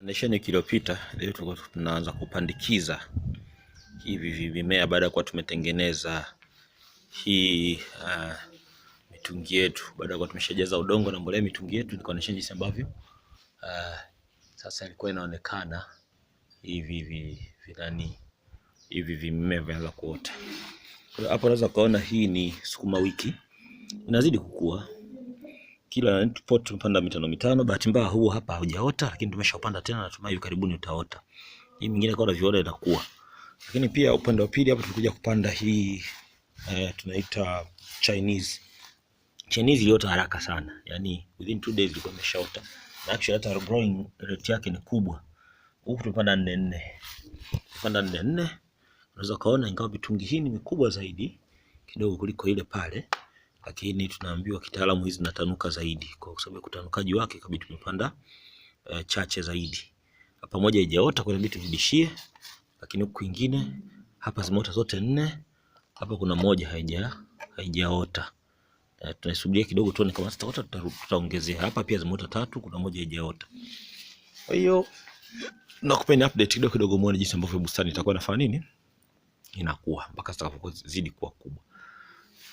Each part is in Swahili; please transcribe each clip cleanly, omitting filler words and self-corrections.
Nesheni kilopita leo tulikuwa tunaanza kupandikiza hivi mimea baada ya kuwa tumetengeneza hii mitungi yetu. Baada ya kuwa tumeshajaza udongo na mbolea mitungi yetu, nikaonyesha jinsi ambavyo sasa ilikuwa inaonekana hivi vimea vinaanza kuota. Kwa hapo unaweza kuona hii ni sukuma wiki inazidi kukua. Kila pot tumepanda mitano. Bahati mbaya huu hapa haujaota, lakini tumeshaupanda tena, natumai karibuni utaota. Hii mingine kwa viola itakuwa. Lakini pia upande wa pili hapa tulikuja kupanda hii tunaita Chinese. Chinese iliota haraka sana. Yaani within 2 days ilikuwa imeshaota. Na actually hata growing rate yake ni kubwa. Huku tumepanda 4. Tumepanda 4. Unaweza kaona ingawa mitungi hii ni mikubwa zaidi kidogo kuliko ile pale. Lakini tunaambiwa kitaalamu hizi zinatanuka zaidi. Kwa sababu kutanukaji wake kabidi tumepanda chache zaidi. Hapa moja haijaota kwa inabidi turudishie, lakini huku kwingine hapa zimeota zote 4. Hapa kuna moja haijaota. Tunasubiria kidogo tuone kama zitaota, tutaongezea. Hapa pia zimeota 3, kuna moja haijaota. Kwa hiyo nakupeni update kidogo muone jinsi ambavyo bustani itakuwa inafanya nini? Inakuwa mpaka zitakapozidi kuwa kubwa.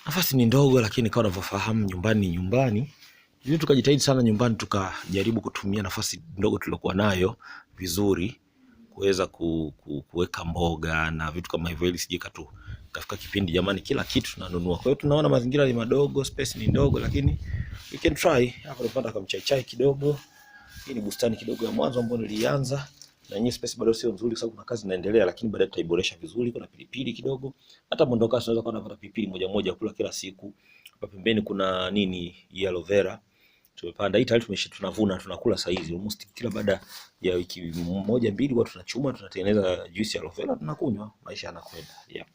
Nafasi ni ndogo, lakini kama unavyofahamu nyumbani. Hivi tukajitahidi sana nyumbani, tukajaribu kutumia nafasi ndogo tuliyokuwa nayo vizuri kuweza kuweka mboga na vitu kama hivyo, ili sije kafika kipindi jamani kila kitu tunanunua. Kwa hiyo tunaona mazingira ni madogo, space ni ndogo, lakini we can try. Hapa tunapanda kama chai kidogo. Hii ni bustani kidogo ya mwanzo ambayo nilianza. Na yenyewe space bado sio nzuri sababu kuna kazi inaendelea, lakini baadaye tutaiboresha vizuri. Kuna pilipili kidogo. Hata mondoka tunaweza kuwa tunapata pilipili moja kula kila siku. Hapa pembeni kuna hii aloe vera. Tumepanda hii tayari tunavuna, tunakula saa hizi. Almost kila baada ya wiki 1-2 watu tunachuma, tunatengeneza juice ya aloe vera tunakunywa, maisha yanakwenda. Yeah.